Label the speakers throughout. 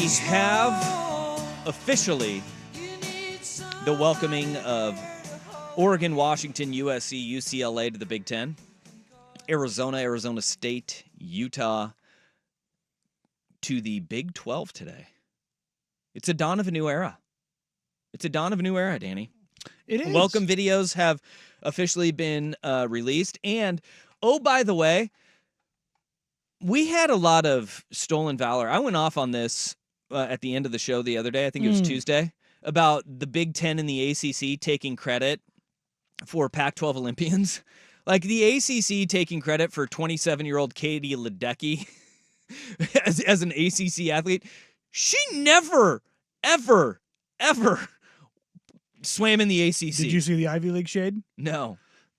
Speaker 1: We have officially the welcoming of Oregon, Washington, USC, UCLA to the Big Ten, Arizona, Arizona State, Utah to the Big 12 today. It's a dawn of a new era. It's a dawn of a new era, Danny.
Speaker 2: It is.
Speaker 1: Welcome videos have officially been released. And, oh, by the way, we had a lot of stolen valor. I went off on this at the end of the show the other day. I think it was Tuesday, about the Big Ten and the ACC taking credit for Pac-12 Olympians. Like the ACC taking credit for 27-year-old Katie Ledecky as an ACC athlete. She never, ever swam in the ACC.
Speaker 2: Did you see the Ivy League shade?
Speaker 1: No.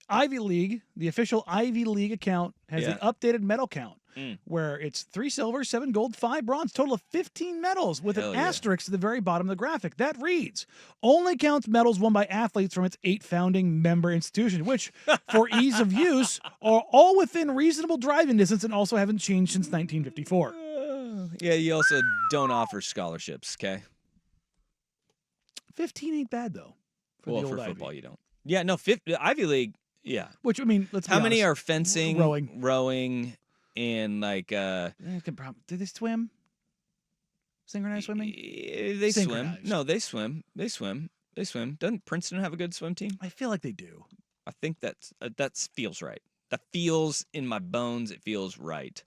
Speaker 2: Ivy League, the official Ivy League account, has the updated medal count, where it's 3 silver, 7 gold, 5 bronze, total of 15 medals with an asterisk at the very bottom of the graphic. That reads, only counts medals won by athletes from its 8 founding member institutions, which, for ease of use, are all within reasonable driving distance and also haven't changed since 1954.
Speaker 1: Yeah, you also don't offer scholarships, okay?
Speaker 2: 15 ain't bad, though.
Speaker 1: For football, you don't. Yeah, no, Ivy League, yeah.
Speaker 2: Which, I mean, let's be
Speaker 1: honest. How many
Speaker 2: honest.
Speaker 1: are fencing, rowing, and like...
Speaker 2: Do they swim? Synchronized swimming?
Speaker 1: They swim. No, they swim. They swim. Doesn't Princeton have a good swim team?
Speaker 2: I feel like they do.
Speaker 1: I think that feels right. That feels in my bones. It feels right.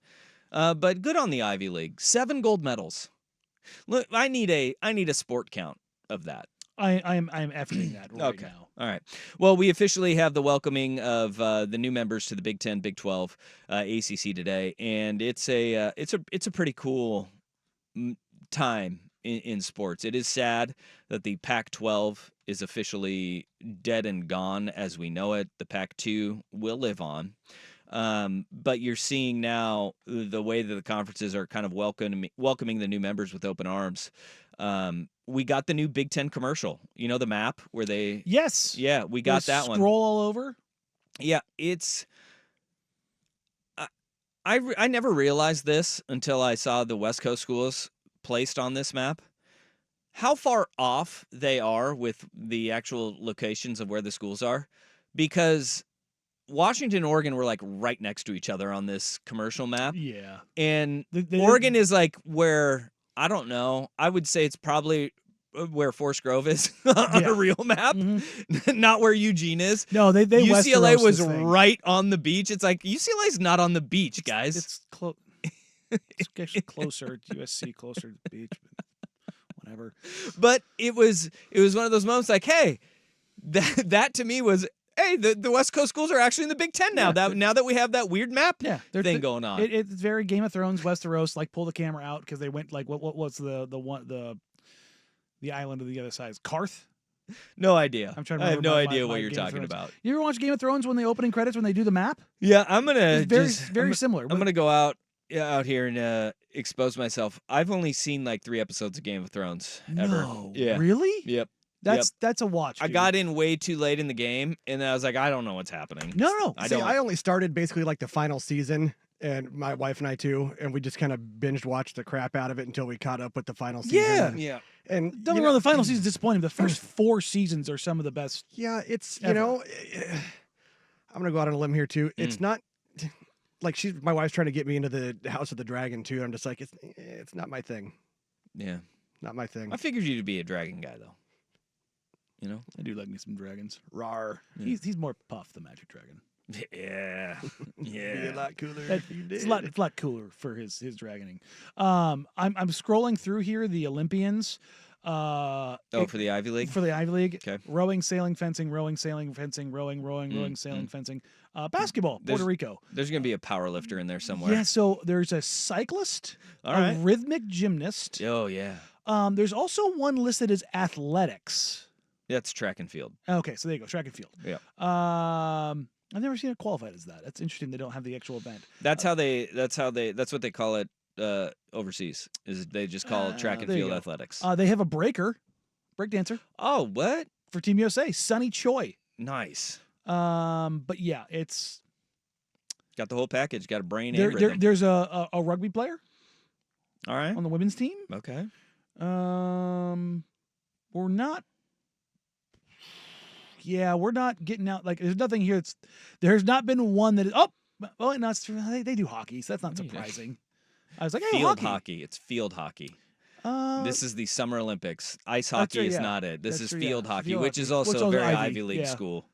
Speaker 1: But good on the Ivy League. 7 gold medals. Look, I need a sport count of that.
Speaker 2: I am effing that right now.
Speaker 1: All right. Well, we officially have the welcoming of the new members to the Big 10, Big 12, ACC today, and it's a pretty cool time in sports. It is sad that the Pac-12 is officially dead and gone as we know it. The Pac-2 will live on. But you're seeing now the way that the conferences are kind of welcoming the new members with open arms. We got the new Big Ten commercial. You know the map where they...
Speaker 2: Yes.
Speaker 1: Yeah, we got that one.
Speaker 2: Scroll all over.
Speaker 1: Yeah, it's... I never realized this until I saw the West Coast schools placed on this map. How far off they are with the actual locations of where the schools are. Because Washington and Oregon were like right next to each other on this commercial map.
Speaker 2: Yeah.
Speaker 1: And Oregon is like where... I don't know. I would say it's probably where Forest Grove is on a real map, not where Eugene is.
Speaker 2: No, they
Speaker 1: UCLA was right on the beach. It's like UCLA's not on the beach, guys.
Speaker 2: It's close. It's actually closer. USC closer to the beach, but whatever.
Speaker 1: But it was one of those moments like, hey, that to me was. Hey, the West Coast schools are actually in the Big Ten now. Now that we have that weird map thing going on,
Speaker 2: it's very Game of Thrones, Westeros. Like pull the camera out because they went like what's the island of the other side? Karth?
Speaker 1: No idea.
Speaker 2: I'm trying to.
Speaker 1: I have no idea what you're talking about.
Speaker 2: You ever watch Game of Thrones when the opening credits when they do the map?
Speaker 1: Yeah, I'm gonna
Speaker 2: very similar.
Speaker 1: I'm gonna go out here and expose myself. I've only seen like 3 episodes of Game of Thrones ever.
Speaker 2: No,
Speaker 1: yeah,
Speaker 2: really?
Speaker 1: Yep.
Speaker 2: That's a watch. Dude.
Speaker 1: I got in way too late in the game, and I was like, I don't know what's happening.
Speaker 2: No.
Speaker 3: I only started basically like the final season, and my wife and I too, and we just kind of binged watched the crap out of it until we caught up with the final season.
Speaker 1: Yeah.
Speaker 3: And
Speaker 2: don't get me wrong, the final season's disappointing. The first 4 seasons are some of the best.
Speaker 3: Yeah, it's
Speaker 2: ever.
Speaker 3: I'm gonna go out on a limb here too. It's not like my wife's trying to get me into the House of the Dragon too. I'm just like it's not my thing.
Speaker 1: Yeah,
Speaker 3: not my thing.
Speaker 1: I figured you to be a dragon guy though. You know,
Speaker 2: I do like me some dragons.
Speaker 1: Rawr.
Speaker 2: Yeah. He's more Puff the Magic Dragon.
Speaker 1: Yeah,
Speaker 3: Be a lot cooler if you did.
Speaker 2: It's a lot cooler for his dragoning. I'm scrolling through here the Olympians.
Speaker 1: For the Ivy League.
Speaker 2: For the Ivy League.
Speaker 1: Okay.
Speaker 2: Rowing, sailing, fencing, rowing, sailing, fencing, rowing, sailing, fencing. Basketball, Puerto Rico.
Speaker 1: There's gonna be a power lifter in there somewhere.
Speaker 2: Yeah. So there's a cyclist,
Speaker 1: a
Speaker 2: rhythmic gymnast.
Speaker 1: Oh yeah.
Speaker 2: There's also one listed as athletics.
Speaker 1: That's track and field.
Speaker 2: Okay, so there you go, track and field.
Speaker 1: Yeah.
Speaker 2: I've never seen it qualified as that. That's interesting. They don't have the actual event.
Speaker 1: That's what they call it overseas. Is they just call it track and field athletics.
Speaker 2: They have a break dancer.
Speaker 1: Oh, what?
Speaker 2: For Team USA, Sunny Choi.
Speaker 1: Nice.
Speaker 2: But yeah, it's
Speaker 1: got the whole package. Got a brain and rhythm.
Speaker 2: There's a rugby player.
Speaker 1: All right.
Speaker 2: On the women's team.
Speaker 1: Okay.
Speaker 2: We're not. Yeah, we're not getting out. Like, there's nothing here. There's not been one that is. Oh, well, no, it's true. They do hockey, so that's not surprising. I was like, hey,
Speaker 1: field
Speaker 2: hockey.
Speaker 1: hockey. It's field hockey. This is the Summer Olympics. Ice hockey
Speaker 2: right,
Speaker 1: is
Speaker 2: yeah.
Speaker 1: not it. This
Speaker 2: That's
Speaker 1: is
Speaker 2: true,
Speaker 1: field
Speaker 2: yeah.
Speaker 1: hockey,
Speaker 2: Field
Speaker 1: which
Speaker 2: hockey.
Speaker 1: is also a very Ivy League
Speaker 2: yeah.
Speaker 1: school.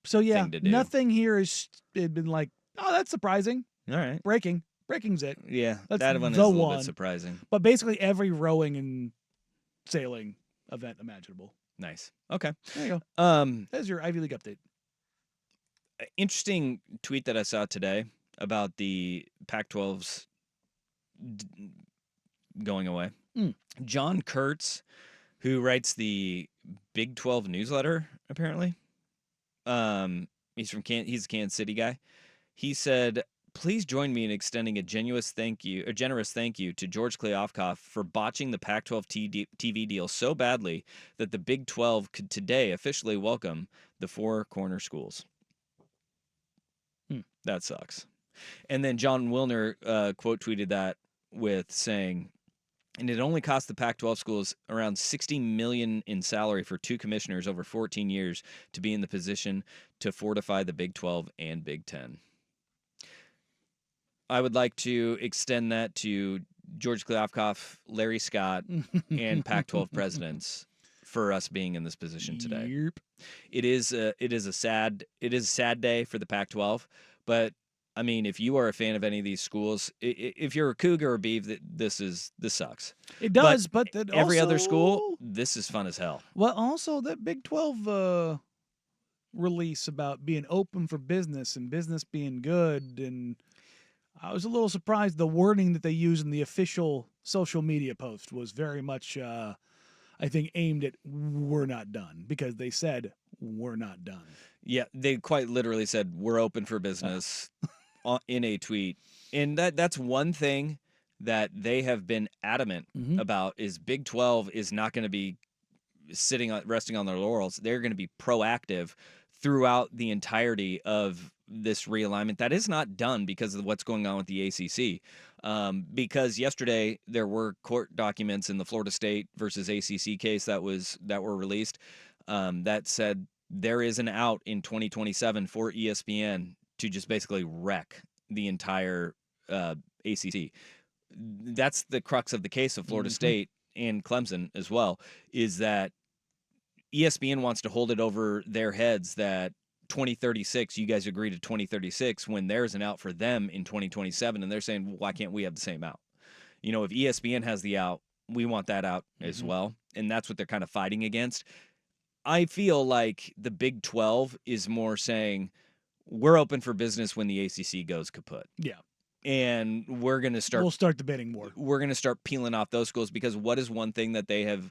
Speaker 2: So yeah,
Speaker 1: thing to do.
Speaker 2: nothing here has been like, oh, that's surprising.
Speaker 1: All right.
Speaker 2: Breaking's it.
Speaker 1: Yeah,
Speaker 2: That's
Speaker 1: that one is
Speaker 2: the
Speaker 1: a little
Speaker 2: one.
Speaker 1: bit surprising.
Speaker 2: But basically every rowing and sailing event imaginable.
Speaker 1: Nice. Okay.
Speaker 2: There you go. There's your Ivy League update.
Speaker 1: Interesting tweet that I saw today about the Pac-12's going away. John Kurtz, who writes the Big 12 newsletter, apparently. He's a Kansas City guy. He said, "Please join me in extending a generous thank you to George Kliavkoff for botching the Pac-12 TV deal so badly that the Big 12 could today officially welcome the four corner schools." That sucks. And then John Wilner quote tweeted that with saying, "And it only cost the Pac-12 schools around $60 million in salary for two commissioners over 14 years to be in the position to fortify the Big 12 and Big 10. I would like to extend that to George Kliavkoff, Larry Scott, and Pac-12 presidents for us being in this position today.
Speaker 2: Yep.
Speaker 1: It is a sad day for the Pac-12, but I mean, if you are a fan of any of these schools, if you're a Cougar or Beav, this sucks.
Speaker 2: It does, but
Speaker 1: every other school, this is fun as hell.
Speaker 2: Well, also that Big 12 release about being open for business and business being good, and I was a little surprised the wording that they used in the official social media post was very much, I think, aimed at "we're not done," because they said "we're not done."
Speaker 1: Yeah, they quite literally said "we're open for business." In a tweet. And that's one thing that they have been adamant about is Big 12 is not going to be resting on their laurels. They're going to be proactive throughout the entirety of this realignment. That is not done because of what's going on with the ACC. Because yesterday there were court documents in the Florida State versus ACC case that were released that said there is an out in 2027 for ESPN to just basically wreck the entire ACC. That's the crux of the case of Florida State and Clemson as well, is that ESPN wants to hold it over their heads that 2036, you guys agree to 2036 when there's an out for them in 2027, and they're saying, well, why can't we have the same out? You know, if ESPN has the out, we want that out as well, and that's what they're kind of fighting against. I feel like the Big 12 is more saying, we're open for business when the ACC goes kaput.
Speaker 2: Yeah.
Speaker 1: And we'll
Speaker 2: start the bidding war.
Speaker 1: We're going to start peeling off those schools because what is one thing that they have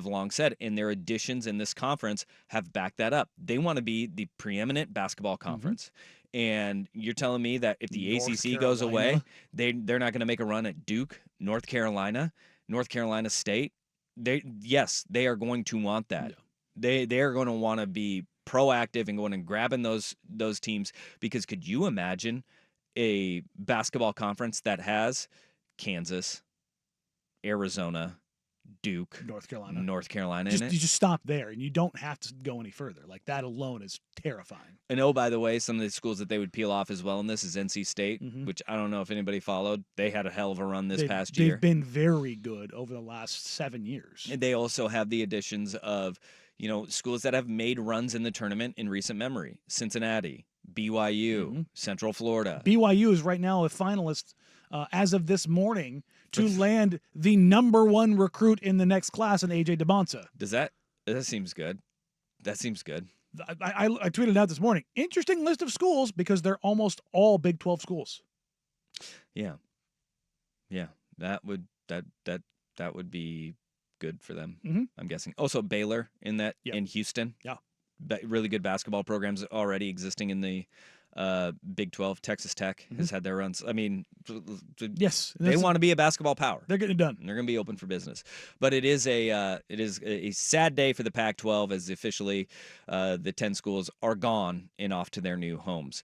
Speaker 1: long said, and their additions in this conference have backed that up. They want to be the preeminent basketball conference. And you're telling me that if the ACC goes away, they're not going to make a run at Duke, North Carolina State. They are going to want that. Yeah. They are going to want to be proactive and going and grabbing those teams, because could you imagine a basketball conference that has Kansas, Arizona, Duke, North Carolina in it?
Speaker 2: You just stop there and you don't have to go any further. Like, that alone is terrifying.
Speaker 1: And oh, by the way, some of the schools that they would peel off as well in this is NC State, which I don't know if anybody followed. They had a hell of a run this past year.
Speaker 2: They've been very good over the last 7 years.
Speaker 1: And they also have the additions of, you know, schools that have made runs in the tournament in recent memory. Cincinnati, BYU, Central Florida.
Speaker 2: BYU is right now a finalist as of this morning to land the #1 recruit in the next class in AJ DeBonsa.
Speaker 1: That seems good. That seems good.
Speaker 2: I tweeted out this morning. Interesting list of schools because they're almost all Big 12 schools.
Speaker 1: Yeah. That would be good for them. I'm guessing. Also Baylor in Houston. Yeah. Really good basketball programs already existing in the Big 12. Texas Tech has had their runs. I mean,
Speaker 2: yes,
Speaker 1: they want to be a basketball power.
Speaker 2: They're getting it done.
Speaker 1: They're going to be open for business. But it is a sad day for the Pac-12 as officially the 10 schools are gone and off to their new homes.